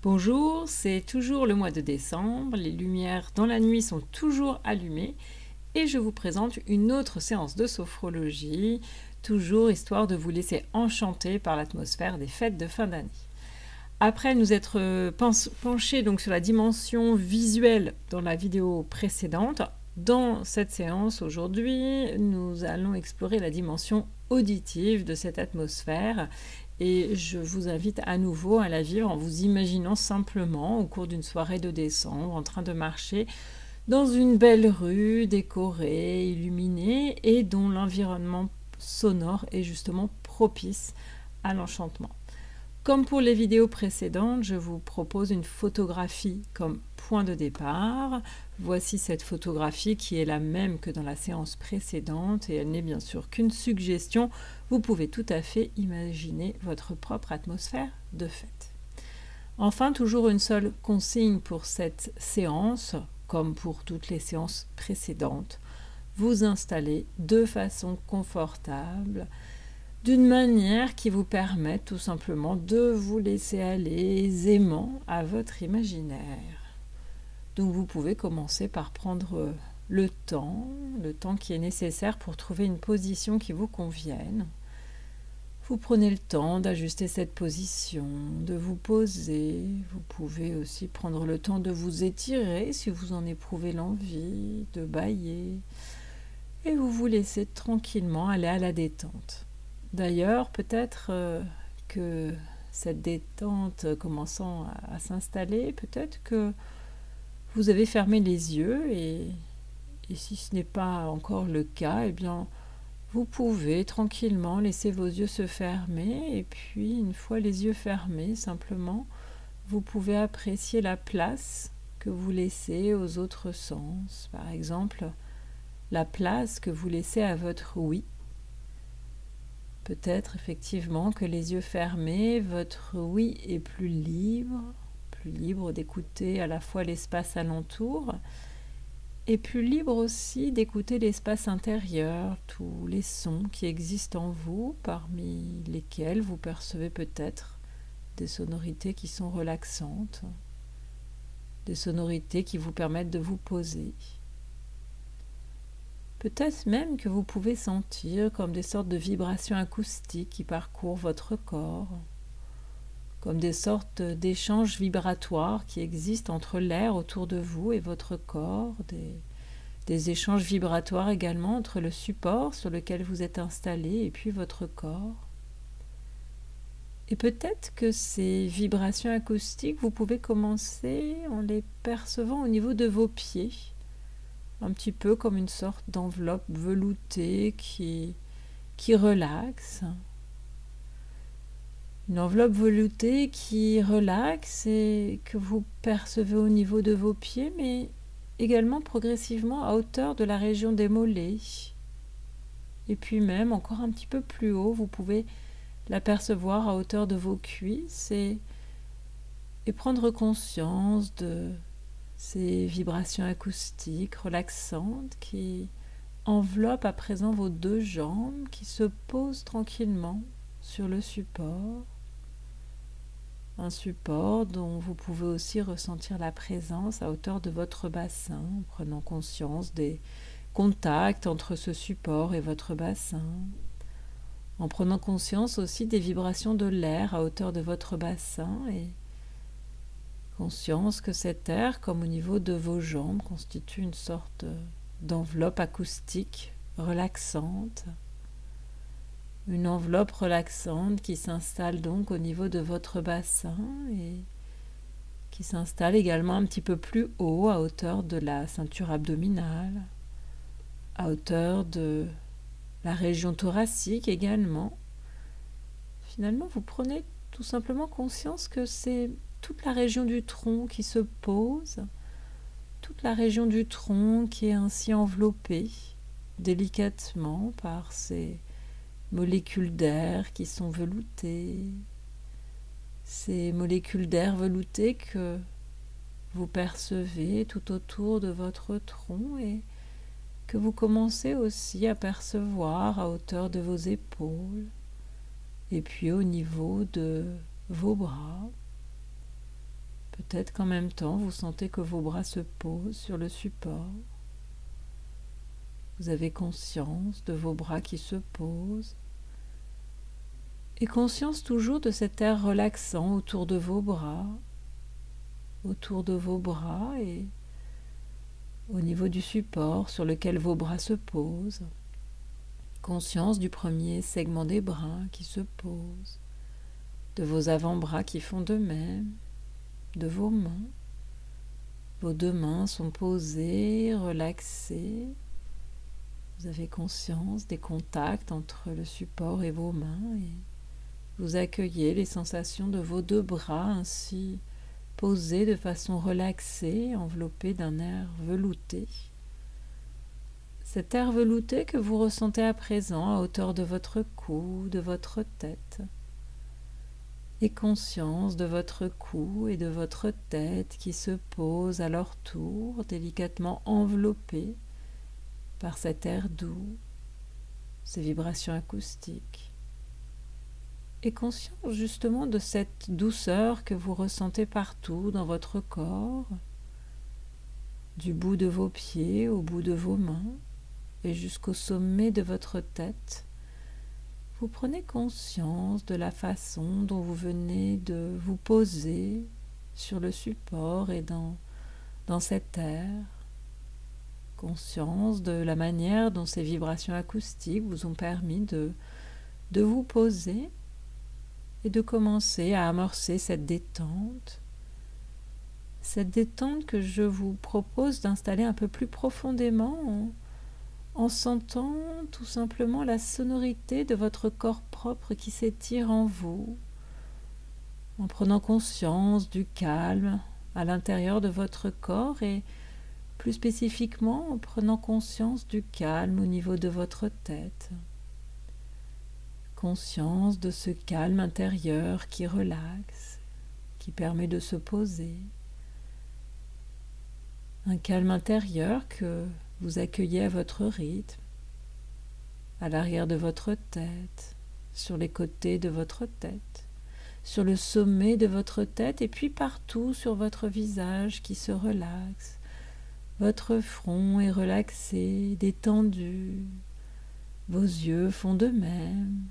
Bonjour, c'est toujours le mois de décembre, les lumières dans la nuit sont toujours allumées et je vous présente une autre séance de sophrologie, toujours histoire de vous laisser enchanter par l'atmosphère des fêtes de fin d'année. Après nous être penchés donc sur la dimension visuelle dans la vidéo précédente, dans cette séance aujourd'hui, nous allons explorer la dimension auditive de cette atmosphère. Et je vous invite à nouveau à la vivre en vous imaginant simplement au cours d'une soirée de décembre en train de marcher dans une belle rue décorée, illuminée et dont l'environnement sonore est justement propice à l'enchantement. Comme pour les vidéos précédentes, je vous propose une photographie comme point de départ. Voici cette photographie qui est la même que dans la séance précédente et elle n'est bien sûr qu'une suggestion. Vous pouvez tout à fait imaginer votre propre atmosphère de fête. Enfin, toujours une seule consigne pour cette séance, comme pour toutes les séances précédentes. Vous installez de façon confortable, d'une manière qui vous permette tout simplement de vous laisser aller aisément à votre imaginaire. Donc vous pouvez commencer par prendre le temps qui est nécessaire pour trouver une position qui vous convienne. Vous prenez le temps d'ajuster cette position, de vous poser. Vous pouvez aussi prendre le temps de vous étirer si vous en éprouvez l'envie, de bâiller. Et vous vous laissez tranquillement aller à la détente. D'ailleurs, peut-être que cette détente commençant à s'installer, peut-être que vous avez fermé les yeux et si ce n'est pas encore le cas, eh bien, vous pouvez tranquillement laisser vos yeux se fermer et puis, une fois les yeux fermés, simplement, vous pouvez apprécier la place que vous laissez aux autres sens. Par exemple, la place que vous laissez à votre oui. Peut-être effectivement que les yeux fermés, votre oui est plus libre d'écouter à la fois l'espace alentour et plus libre aussi d'écouter l'espace intérieur, tous les sons qui existent en vous, parmi lesquels vous percevez peut-être des sonorités qui sont relaxantes, des sonorités qui vous permettent de vous poser. Peut-être même que vous pouvez sentir comme des sortes de vibrations acoustiques qui parcourent votre corps, comme des sortes d'échanges vibratoires qui existent entre l'air autour de vous et votre corps, des échanges vibratoires également entre le support sur lequel vous êtes installé et puis votre corps. Et peut-être que ces vibrations acoustiques, vous pouvez commencer en les percevant au niveau de vos pieds, un petit peu comme une sorte d'enveloppe veloutée qui relaxe. Une enveloppe veloutée qui relaxe et que vous percevez au niveau de vos pieds, mais également progressivement à hauteur de la région des mollets. Et puis même encore un petit peu plus haut, vous pouvez l'apercevoir à hauteur de vos cuisses et prendre conscience de ces vibrations acoustiques relaxantes qui enveloppent à présent vos deux jambes qui se posent tranquillement sur le support. Un support dont vous pouvez aussi ressentir la présence à hauteur de votre bassin, en prenant conscience des contacts entre ce support et votre bassin, en prenant conscience aussi des vibrations de l'air à hauteur de votre bassin et conscience que cet air, comme au niveau de vos jambes, constitue une sorte d'enveloppe acoustique relaxante. Une enveloppe relaxante qui s'installe donc au niveau de votre bassin et qui s'installe également un petit peu plus haut, à hauteur de la ceinture abdominale, à hauteur de la région thoracique également. Finalement, vous prenez tout simplement conscience que c'est toute la région du tronc qui se pose, toute la région du tronc qui est ainsi enveloppée délicatement par ces molécules d'air qui sont veloutées, ces molécules d'air veloutées que vous percevez tout autour de votre tronc et que vous commencez aussi à percevoir à hauteur de vos épaules et puis au niveau de vos bras. peut-être qu'en même temps, vous sentez que vos bras se posent sur le support. Vous avez conscience de vos bras qui se posent et conscience toujours de cet air relaxant autour de vos bras et au niveau du support sur lequel vos bras se posent. Conscience du premier segment des bras qui se pose, de vos avant-bras qui font de même, de vos mains. Vos deux mains sont posées, relaxées. Vous avez conscience des contacts entre le support et vos mains et vous accueillez les sensations de vos deux bras ainsi posés de façon relaxée, enveloppés d'un air velouté. Cet air velouté que vous ressentez à présent à hauteur de votre cou, de votre tête. Et conscience de votre cou et de votre tête qui se posent à leur tour, délicatement enveloppés par cet air doux, ces vibrations acoustiques. Et conscience justement de cette douceur que vous ressentez partout dans votre corps, du bout de vos pieds au bout de vos mains et jusqu'au sommet de votre tête. Vous prenez conscience de la façon dont vous venez de vous poser sur le support et dans cet air. Conscience de la manière dont ces vibrations acoustiques vous ont permis de vous poser et de commencer à amorcer cette détente. Cette détente que je vous propose d'installer un peu plus profondément en sentant tout simplement la sonorité de votre corps propre qui s'étire en vous, en prenant conscience du calme à l'intérieur de votre corps et plus spécifiquement en prenant conscience du calme au niveau de votre tête. Conscience de ce calme intérieur qui relaxe, qui permet de se poser. Un calme intérieur que vous accueillez à votre rythme, à l'arrière de votre tête, sur les côtés de votre tête, sur le sommet de votre tête et puis partout sur votre visage qui se relaxe. Votre front est relaxé, détendu, vos yeux font de même,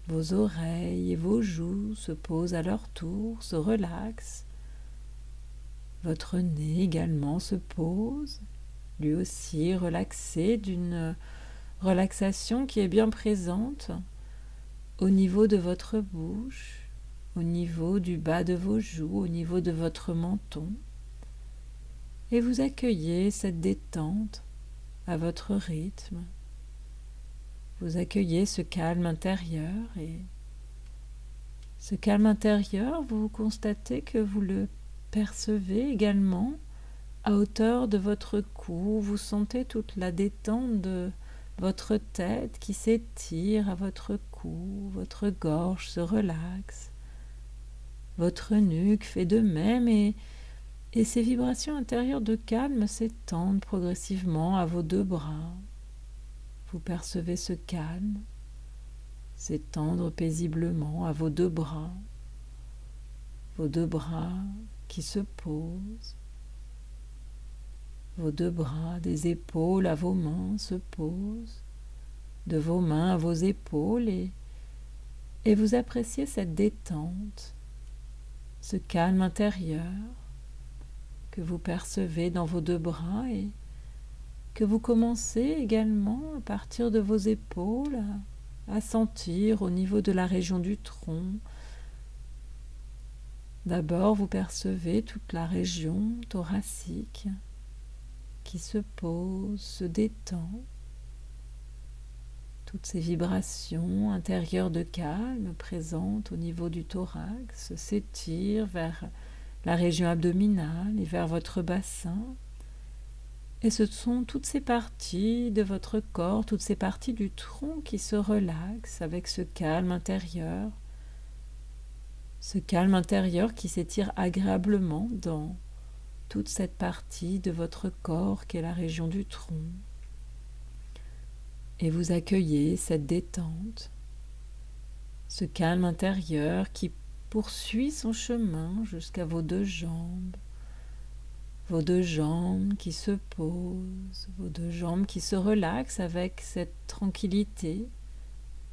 vos oreilles et vos joues se posent à leur tour, se relaxent. Votre nez également se pose, lui aussi relaxé d'une relaxation qui est bien présente au niveau de votre bouche, au niveau du bas de vos joues, au niveau de votre menton. Et vous accueillez cette détente à votre rythme. Vous accueillez ce calme intérieur et ce calme intérieur, vous constatez que vous le percevez également à hauteur de votre cou. Vous sentez toute la détente de votre tête qui s'étire à votre cou, votre gorge se relaxe, votre nuque fait de même et ces vibrations intérieures de calme s'étendent progressivement à vos deux bras. Vous percevez ce calme s'étendre paisiblement à vos deux bras qui se posent, vos deux bras des épaules à vos mains se posent, de vos mains à vos épaules et vous appréciez cette détente, ce calme intérieur que vous percevez dans vos deux bras et que vous commencez également à partir de vos épaules à sentir au niveau de la région du tronc. D'abord, vous percevez toute la région thoracique qui se pose, se détend. Toutes ces vibrations intérieures de calme présentes au niveau du thorax s'étirent vers la région abdominale et vers votre bassin. Et ce sont toutes ces parties de votre corps, toutes ces parties du tronc qui se relaxent avec ce calme intérieur. Ce calme intérieur qui s'étire agréablement dans toute cette partie de votre corps qui est la région du tronc. Et vous accueillez cette détente, ce calme intérieur qui poursuit son chemin jusqu'à vos deux jambes, vos deux jambes qui se posent, vos deux jambes qui se relaxent avec cette tranquillité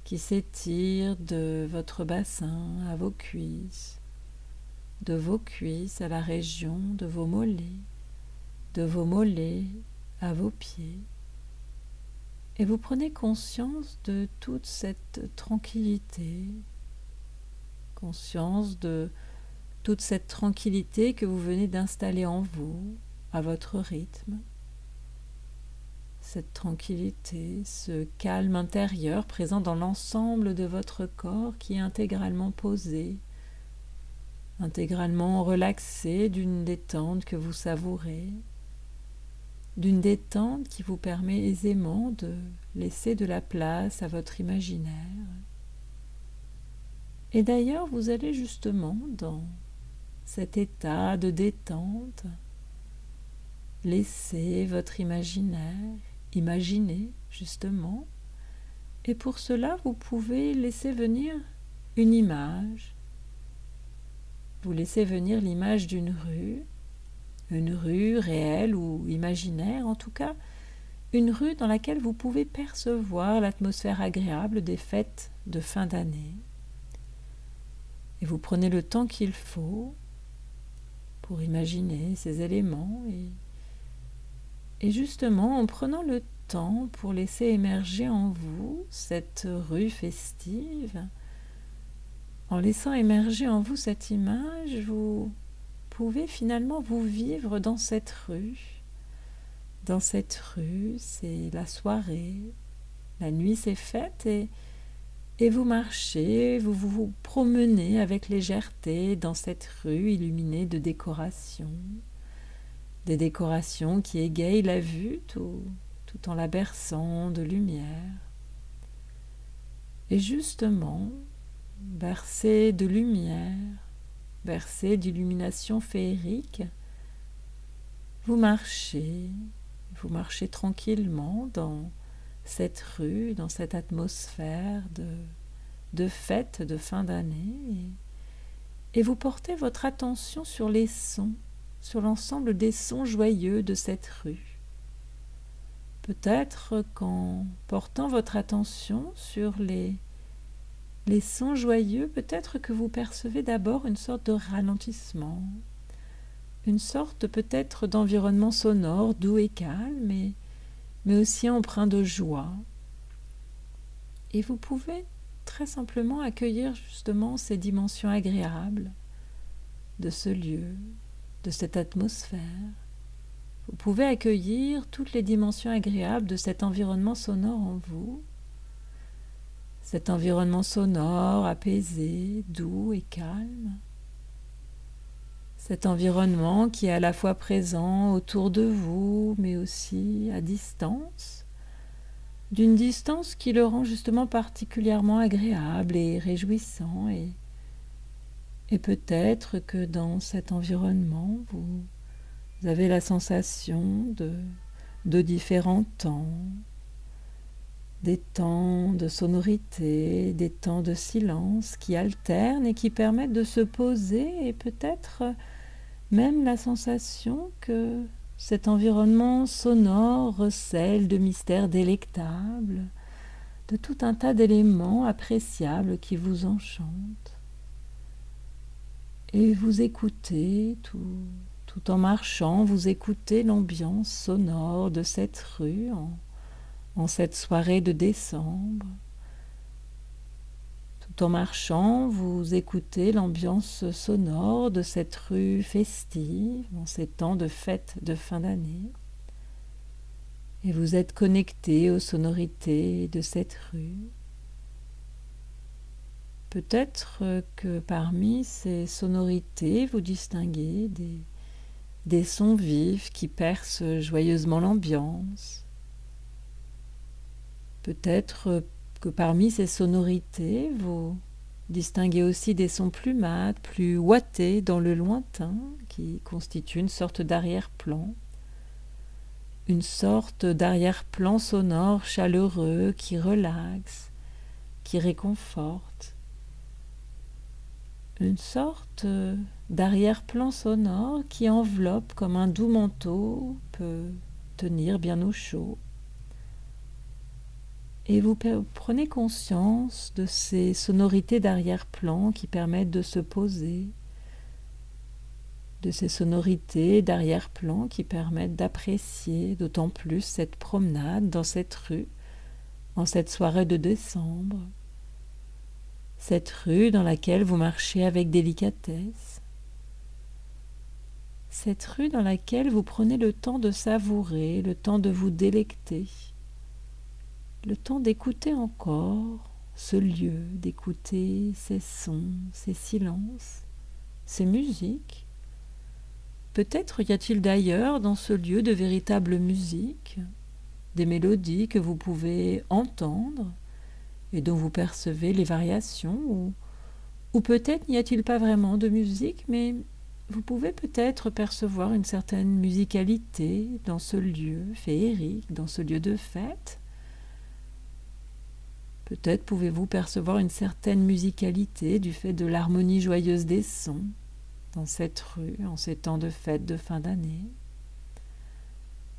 qui s'étire de votre bassin à vos cuisses, de vos cuisses à la région de vos mollets, de vos mollets à vos pieds. Et vous prenez conscience de toute cette tranquillité, conscience de toute cette tranquillité que vous venez d'installer en vous, à votre rythme. Cette tranquillité, ce calme intérieur présent dans l'ensemble de votre corps qui est intégralement posé, intégralement relaxé d'une détente que vous savourez, d'une détente qui vous permet aisément de laisser de la place à votre imaginaire. Et d'ailleurs, vous allez justement dans cet état de détente laisser votre imaginaire imaginer justement, et pour cela vous pouvez laisser venir une image. Vous laissez venir l'image d'une rue réelle ou imaginaire, en tout cas une rue dans laquelle vous pouvez percevoir l'atmosphère agréable des fêtes de fin d'année. Et vous prenez le temps qu'il faut pour imaginer ces éléments et justement en prenant le temps pour laisser émerger en vous cette rue festive, en laissant émerger en vous cette image, vous pouvez finalement vous vivre dans cette rue. Dans cette rue, c'est la soirée, la nuit s'est faite et vous marchez, vous promenez avec légèreté dans cette rue illuminée de décorations. Des décorations qui égayent la vue tout en la berçant de lumière. Et justement, bercé de lumière, bercé d'illumination féerique, vous marchez tranquillement dans cette rue, dans cette atmosphère de fête de fin d'année et vous portez votre attention sur les sons, sur l'ensemble des sons joyeux de cette rue. Peut-être qu'en portant votre attention sur les sons joyeux, peut-être que vous percevez d'abord une sorte de ralentissement, une sorte peut-être d'environnement sonore doux et calme, mais aussi empreint de joie. Et vous pouvez très simplement accueillir justement ces dimensions agréables de ce lieu, de cette atmosphère. Vous pouvez accueillir toutes les dimensions agréables de cet environnement sonore en vous, cet environnement sonore apaisé, doux et calme, cet environnement qui est à la fois présent autour de vous, mais aussi à distance, d'une distance qui le rend justement particulièrement agréable et réjouissant et peut-être que dans cet environnement, vous avez la sensation de différents temps, des temps de sonorité, des temps de silence qui alternent et qui permettent de se poser et peut-être même la sensation que cet environnement sonore recèle de mystères délectables, de tout un tas d'éléments appréciables qui vous enchantent. Et vous écoutez, tout en marchant, vous écoutez l'ambiance sonore de cette rue en cette soirée de décembre. Tout en marchant, vous écoutez l'ambiance sonore de cette rue festive en ces temps de fête de fin d'année. Et vous êtes connecté aux sonorités de cette rue. Peut-être que parmi ces sonorités, vous distinguez des sons vifs qui percent joyeusement l'ambiance. Peut-être que parmi ces sonorités, vous distinguez aussi des sons plus mats, plus ouatés dans le lointain, qui constituent une sorte d'arrière-plan. Une sorte d'arrière-plan sonore chaleureux qui relaxe, qui réconforte. Une sorte d'arrière-plan sonore qui enveloppe comme un doux manteau, peut tenir bien au chaud. Et vous prenez conscience de ces sonorités d'arrière-plan qui permettent de se poser, de ces sonorités d'arrière-plan qui permettent d'apprécier d'autant plus cette promenade dans cette rue, en cette soirée de décembre. Cette rue dans laquelle vous marchez avec délicatesse. Cette rue dans laquelle vous prenez le temps de savourer, le temps de vous délecter, le temps d'écouter encore ce lieu, d'écouter ces sons, ces silences, ces musiques. Peut-être y a-t-il d'ailleurs dans ce lieu de véritables musiques, des mélodies que vous pouvez entendre et dont vous percevez les variations, ou peut-être n'y a-t-il pas vraiment de musique, mais vous pouvez peut-être percevoir une certaine musicalité dans ce lieu féerique, dans ce lieu de fête. Peut-être pouvez-vous percevoir une certaine musicalité du fait de l'harmonie joyeuse des sons dans cette rue, en ces temps de fête de fin d'année.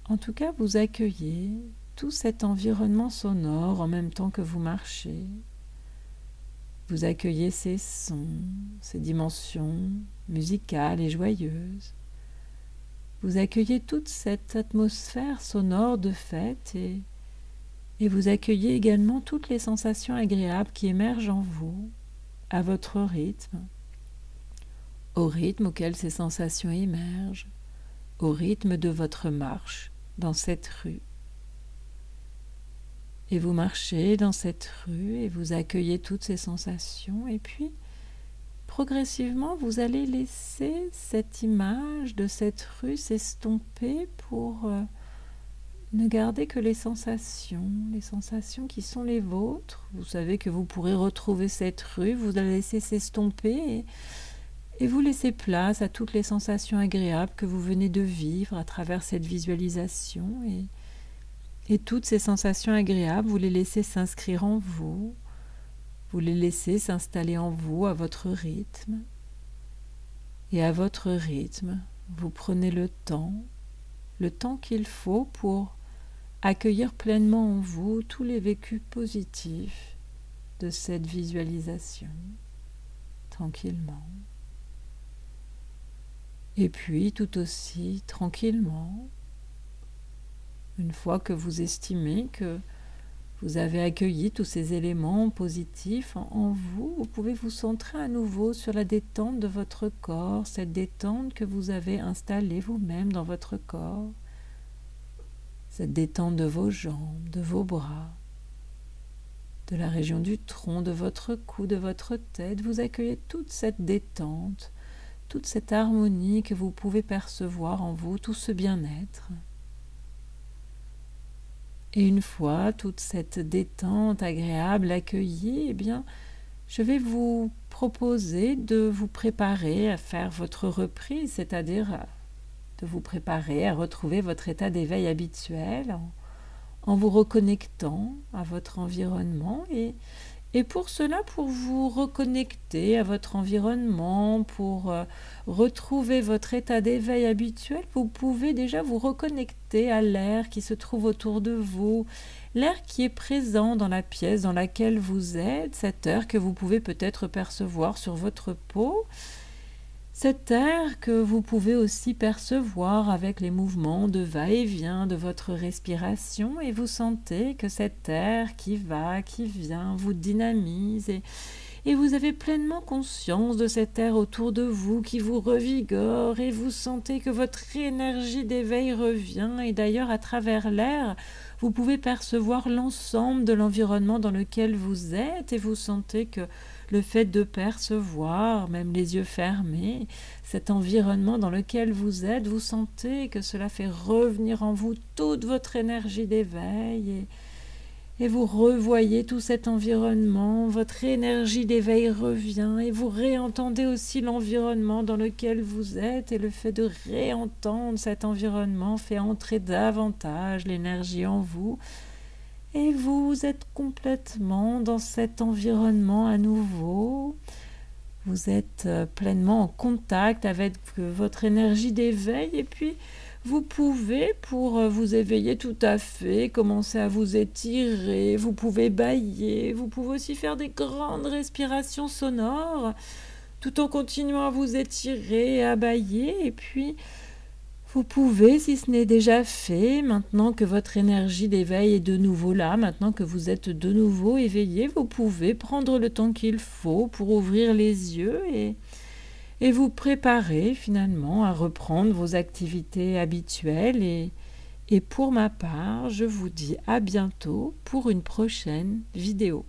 En tout cas, vous accueillez tout cet environnement sonore en même temps que vous marchez. Vous accueillez ces sons, ces dimensions musicales et joyeuses. Vous accueillez toute cette atmosphère sonore de fête et vous accueillez également toutes les sensations agréables qui émergent en vous, à votre rythme, au rythme auquel ces sensations émergent, au rythme de votre marche dans cette rue. Et vous marchez dans cette rue et vous accueillez toutes ces sensations et puis progressivement vous allez laisser cette image de cette rue s'estomper pour ne garder que les sensations qui sont les vôtres. Vous savez que vous pourrez retrouver cette rue, vous la laissez s'estomper et vous laissez place à toutes les sensations agréables que vous venez de vivre à travers cette visualisation et toutes ces sensations agréables, vous les laissez s'inscrire en vous, vous les laissez s'installer en vous à votre rythme. Et à votre rythme, vous prenez le temps qu'il faut pour accueillir pleinement en vous tous les vécus positifs de cette visualisation, tranquillement. Et puis, tout aussi tranquillement, une fois que vous estimez que vous avez accueilli tous ces éléments positifs en vous, vous pouvez vous centrer à nouveau sur la détente de votre corps, cette détente que vous avez installée vous-même dans votre corps, cette détente de vos jambes, de vos bras, de la région du tronc, de votre cou, de votre tête. Vous accueillez toute cette détente, toute cette harmonie que vous pouvez percevoir en vous, tout ce bien-être. Et une fois toute cette détente agréable accueillie, eh bien, je vais vous proposer de vous préparer à faire votre reprise, c'est-à-dire de vous préparer à retrouver votre état d'éveil habituel en vous reconnectant à votre environnement et pour cela, pour vous reconnecter à votre environnement, pour retrouver votre état d'éveil habituel, vous pouvez déjà vous reconnecter à l'air qui se trouve autour de vous, l'air qui est présent dans la pièce dans laquelle vous êtes, cet air que vous pouvez peut-être percevoir sur votre peau, cet air que vous pouvez aussi percevoir avec les mouvements de va-et-vient de votre respiration et vous sentez que cet air qui va, qui vient, vous dynamise et vous avez pleinement conscience de cet air autour de vous qui vous revigore et vous sentez que votre énergie d'éveil revient et d'ailleurs à travers l'air, vous pouvez percevoir l'ensemble de l'environnement dans lequel vous êtes et vous sentez que le fait de percevoir, même les yeux fermés, cet environnement dans lequel vous êtes, vous sentez que cela fait revenir en vous toute votre énergie d'éveil et vous revoyez tout cet environnement, votre énergie d'éveil revient et vous réentendez aussi l'environnement dans lequel vous êtes et le fait de réentendre cet environnement fait entrer davantage l'énergie en vous. Et vous êtes complètement dans cet environnement à nouveau. Vous êtes pleinement en contact avec votre énergie d'éveil et puis vous pouvez, pour vous éveiller tout à fait, commencer à vous étirer, vous pouvez bâiller, vous pouvez aussi faire des grandes respirations sonores tout en continuant à vous étirer et à bâiller. Et puis, vous pouvez, si ce n'est déjà fait, maintenant que votre énergie d'éveil est de nouveau là, maintenant que vous êtes de nouveau éveillé, vous pouvez prendre le temps qu'il faut pour ouvrir les yeux et vous préparer finalement à reprendre vos activités habituelles. Et pour ma part, je vous dis à bientôt pour une prochaine vidéo.